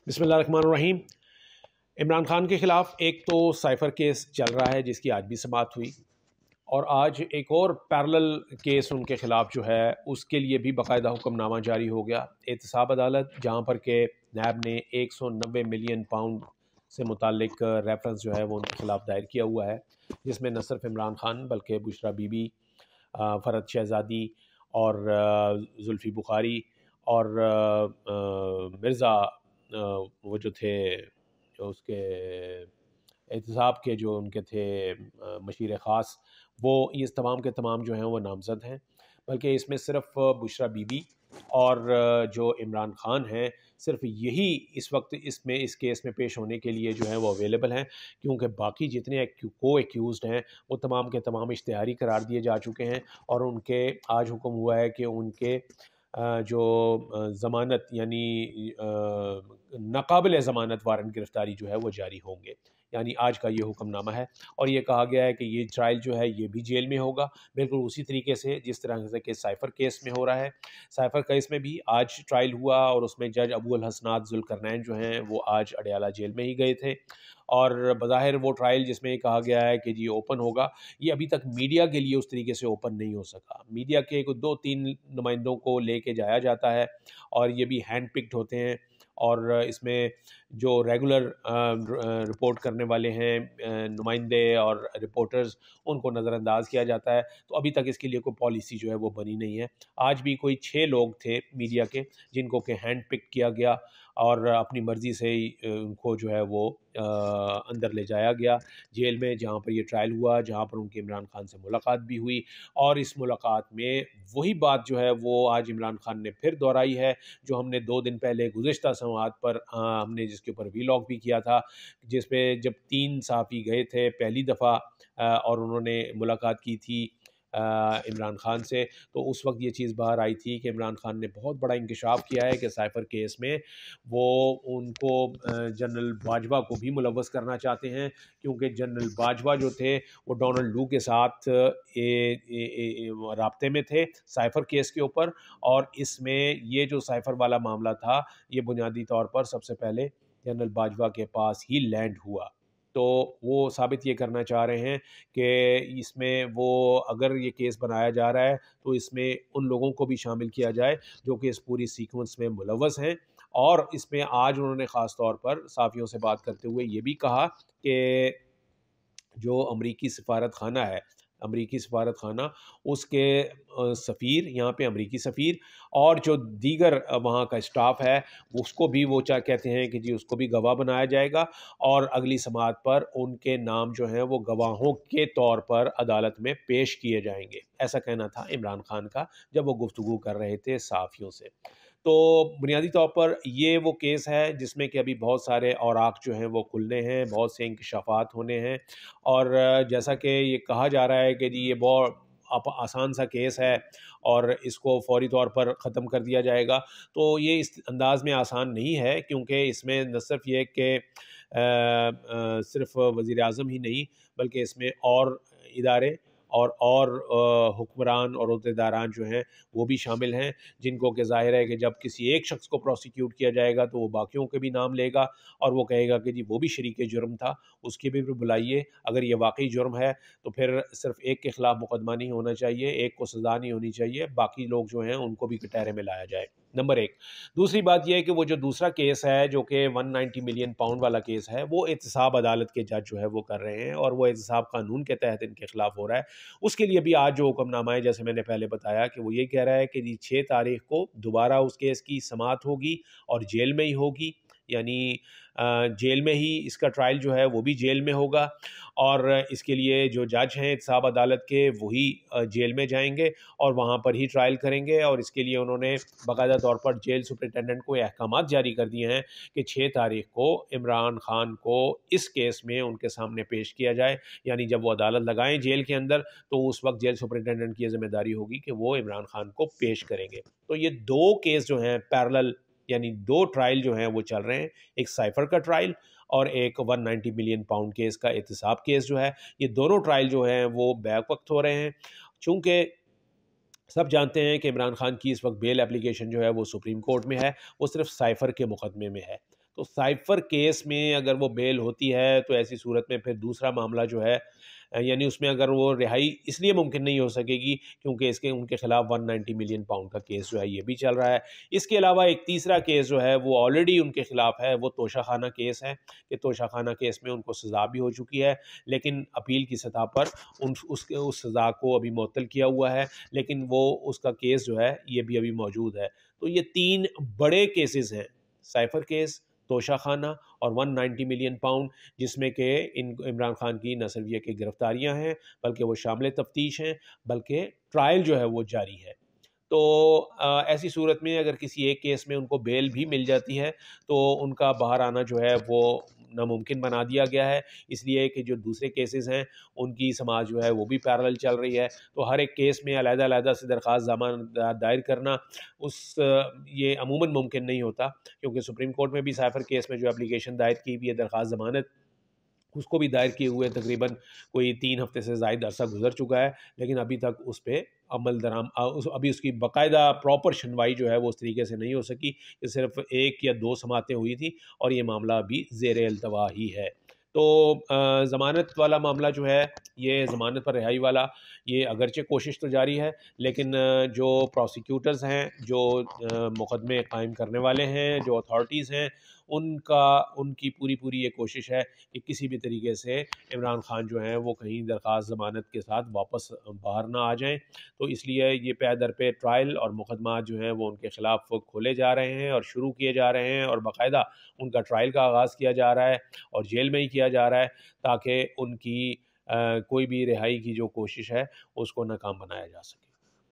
बिस्मिल्लाहिर्रहमानिर्रहीम। इमरान खान के ख़िलाफ़ एक तो साइफ़र केस चल रहा है जिसकी आज भी समाअत हुई, और आज एक और पैरेलल केस उनके ख़िलाफ़ जो है उसके लिए भी बाकायदा हुक्मनामा जारी हो गया। एहतसाब अदालत, जहाँ पर के नैब ने 190 मिलियन पाउंड से मुताल्लिक रेफरेंस जो है वो उनके ख़िलाफ़ दायर किया हुआ है, जिसमें न सिर्फ इमरान खान बल्कि बुशरा बीबी, फ़रद शहज़ादी और जुल्फ़ी बुखारी और मिर्ज़ा वो जो थे, जो उसके एहतसाब के जो उनके थे मशीर ख़ास, वो इस तमाम के तमाम जो हैं वो नामज़द हैं। बल्कि इसमें सिर्फ बुशरा बीबी और जो इमरान खान हैं, सिर्फ यही इस वक्त इसमें इस केस में पेश होने के लिए जो है वो अवेलेबल हैं, क्योंकि बाकी जितने को एक्यूज़ड हैं वो तमाम के तमाम इश्तिहारी करार दिए जा चुके हैं, और उनके आज हुक्म हुआ है कि उनके जो ज़मानत यानी नाकाबिल ज़मानत वारंट गिरफ़्तारी जो है वो जारी होंगे। यानी आज का ये हुक्मनामा है, और ये कहा गया है कि ये ट्रायल जो है ये भी जेल में होगा, बिल्कुल उसी तरीके से जिस तरह से कि साइफ़र केस में हो रहा है। साइफ़र केस में भी आज ट्रायल हुआ और उसमें जज अबू अल हसनात ज़ुल्करनैन जो हैं वो आज अडयाला जेल में ही गए थे, और बज़ाहिर वो ट्रायल जिसमें ये कहा गया है कि जी ओपन होगा, ये अभी तक मीडिया के लिए उस तरीके से ओपन नहीं हो सका। मीडिया के 2-3 नुमाइंदों को लेके जाया जाता है, और ये भी हैंड पिक्ड होते हैं, और इसमें जो रेगुलर रिपोर्ट करने वाले हैं नुमाइंदे और रिपोर्टर्स, उनको नज़रअंदाज किया जाता है। तो अभी तक इसके लिए कोई पॉलिसी जो है वो बनी नहीं है। आज भी कोई 6 लोग थे मीडिया के जिनको कि हैंड पिक किया गया, और अपनी मर्ज़ी से ही उनको जो है वो अंदर ले जाया गया जेल में, जहाँ पर ये ट्रायल हुआ, जहाँ पर उनकी इमरान खान से मुलाकात भी हुई। और इस मुलाकात में वही बात जो है वो आज इमरान खान ने फिर दोहराई है, जो हमने 2 दिन पहले गुज़िश्ता संवाद पर हमने जिसके ऊपर वीलॉग भी किया था, जिसपे जब 3 सहाफ़ी गए थे पहली दफ़ा और उन्होंने मुलाकात की थी इमरान खान से, तो उस वक्त ये चीज़ बाहर आई थी कि इमरान खान ने बहुत बड़ा इंकशाफ किया है कि साइफ़र केस में वो उनको जनरल बाजवा को भी मुलव्वस करना चाहते हैं, क्योंकि जनरल बाजवा जो थे वो डोनाल्ड लू के साथ राब्ते में थे साइफ़र केस के ऊपर। और इसमें ये जो साइफ़र वाला मामला था, ये बुनियादी तौर पर सबसे पहले जनरल बाजवा के पास ही लैंड हुआ। तो वो साबित ये करना चाह रहे हैं कि इसमें वो अगर ये केस बनाया जा रहा है तो इसमें उन लोगों को भी शामिल किया जाए जो कि इस पूरी सीक्वेंस में मुलव्वस हैं। और इसमें आज उन्होंने ख़ास तौर पर साफ़ियों से बात करते हुए ये भी कहा कि जो अमरीकी सफ़ारत ख़ाना है, अमरीकी सफ़ारत ख़ाना, उसके सफ़ीर, यहाँ पे अमरीकी सफ़ीर और जो दीगर वहाँ का स्टाफ़ है, उसको भी वो कहते हैं कि जी उसको भी गवाह बनाया जाएगा, और अगली समाअत पर उनके नाम जो हैं वो गवाहों के तौर पर अदालत में पेश किए जाएंगे। ऐसा कहना था इमरान खान का जब वो गुफ्तगू कर रहे थे सहाफ़ियों से। तो बुनियादी तौर पर ये वो केस है जिसमें कि अभी बहुत सारे औराक जो हैं वो खुलने हैं, बहुत से इंकशाफात होने हैं, और जैसा कि ये कहा जा रहा है कि जी ये बहुत आसान सा केस है और इसको फ़ौरी तौर पर ख़त्म कर दिया जाएगा, तो ये इस अंदाज़ में आसान नहीं है, क्योंकि इसमें न सिर्फ ये कि सिर्फ वज़ीर-ए-आज़म ही नहीं, बल्कि इसमें और इदारे और हुक्मरान और ओहदेदारान जो हैं वो भी शामिल हैं, जिनको कि ज़ाहिर है कि जब किसी एक शख्स को प्रोसिक्यूट किया जाएगा तो वो बाकियों के भी नाम लेगा, और वो कहेगा कि जी वो भी शरीक जुर्म था, उसकी भी बुलाइए। अगर ये वाकई जुर्म है तो फिर सिर्फ एक के ख़िलाफ़ मुकदमा नहीं होना चाहिए, एक को सज़ा नहीं होनी चाहिए, बाकी लोग जो हैं उनको भी कटहरे में लाया जाए, नंबर 1। दूसरी बात ये है कि वो जो दूसरा केस है जो कि 190 मिलियन पाउंड वाला केस है, वो एहतसाब अदालत के जज जो है वो कर रहे हैं, और वो एहतसाब कानून के तहत इनके ख़िलाफ़ हो रहा है। उसके लिए भी आज जो हुक्मनामा है, जैसे मैंने पहले बताया, कि वो ये कह रहा है कि जी 6 तारीख को दोबारा उस केस की समाअत होगी और जेल में ही होगी, यानी जेल में ही इसका ट्रायल जो है वो भी जेल में होगा, और इसके लिए जो जज हैं एहतसाब अदालत के वही जेल में जाएंगे और वहाँ पर ही ट्रायल करेंगे। और इसके लिए उन्होंने बाकायदा तौर पर जेल सुपरिटेंडेंट को अहकामात जारी कर दिए हैं कि 6 तारीख को इमरान खान को इस केस में उनके सामने पेश किया जाए, यानी जब वो अदालत लगाएं जेल के अंदर, तो उस वक्त जेल सुपरिटेंडेंट की ज़िम्मेदारी होगी कि वो इमरान खान को पेश करेंगे। तो ये 2 केस जो हैं पैरेलल, यानी 2 ट्रायल जो हैं वो चल रहे हैं, एक साइफ़र का ट्रायल और एक 190 मिलियन पाउंड केस का एहतसाब केस जो है। ये दोनों ट्रायल जो हैं वो बैक वक्त हो रहे हैं, चूँकि सब जानते हैं कि इमरान खान की इस वक्त बेल एप्लीकेशन जो है वो सुप्रीम कोर्ट में है, वो सिर्फ साइफ़र के मुकदमे में है। تو سائفر کیس میں اگر وہ بیل ہوتی ہے تو ایسی صورت میں پھر دوسرا معاملہ جو ہے یعنی اس میں اگر وہ رہائی اس لیے ممکن نہیں ہو سکے گی کیونکہ ان کے خلاف 190 ملین پاؤنڈ کا کیس جو ہے یہ بھی چل رہا ہے۔ اس کے علاوہ ایک تیسرا کیس جو ہے وہ آلریڈی ان کے خلاف ہے، وہ توشہ خانہ کیس ہے کہ توشہ خانہ کیس میں ان کو سزا بھی ہو چکی ہے، لیکن اپیل کی سطح پر اس سزا کو ابھی معطل کیا ہوا ہے، لیکن وہ اس کا کیس جو ہے یہ بھی ابھی موجود ہے۔ تو یہ تین بڑے کیسز ہیں، سائفر کیس، توشہ خانہ اور 190 ملین پاؤنڈ، جس میں کہ عمران خان کی نہ صرف یہ کہ گرفتاریاں ہیں بلکہ وہ شامل تفتیش ہیں، بلکہ ٹرائل جو ہے وہ جاری ہے۔ تو ایسی صورت میں اگر کسی ایک کیس میں ان کو بیل بھی مل جاتی ہے تو ان کا باہر آنا جو ہے وہ ناممکن بنا دیا گیا ہے، اس لیے کہ جو دوسرے کیسز ہیں ان کی سماعت جو ہے وہ بھی پیرالل چل رہی ہے، تو ہر ایک کیس میں علیحدہ علیحدہ سے درخواست ضمانت دائر کرنا یہ عموماً ممکن نہیں ہوتا، کیونکہ سپریم کورٹ میں بھی سائفر کیس میں جو اپلیکیشن دائر کی بھی ہے درخواست ضمانت، اس کو بھی دائر کیے ہوئے تقریباً کوئی 3 ہفتے سے زائد عرصہ گزر چکا ہے، لیکن ابھی تک اس پہ ابھی اس کی باقاعدہ پراپر سنوائی جو ہے وہ اس طریقے سے نہیں ہو سکی، کہ صرف 1 یا 2 سماعتیں ہوئی تھی اور یہ معاملہ ابھی زیر التوا ہی ہے۔ تو ضمانت والا معاملہ جو ہے، یہ ضمانت پر رہائی والا، یہ اگرچہ کوشش تو جاری ہے، لیکن جو پروسیکیوٹرز ہیں، جو مقدمے قائم کرنے والے ہیں، جو اتھارٹیز ہیں، ان کی پوری یہ کوشش ہے کہ کسی بھی طریقے سے عمران خان جو ہیں وہ کہیں درخواست ضمانت کے ساتھ واپس باہر نہ آ جائیں، تو اس لیے یہ پے در پہ ٹرائل اور مقدمات جو ہیں وہ ان کے خلاف کھولے جا رہے ہیں اور شروع کیے جا رہے ہیں، اور باقاعدہ ان کا ٹرائل کا آغاز کیا جا رہا ہے اور جیل میں ہی کیا جا رہا ہے، تاکہ ان کی کوئی بھی رہائی کی جو کوشش ہے اس کو ناکام بنایا جا سکے۔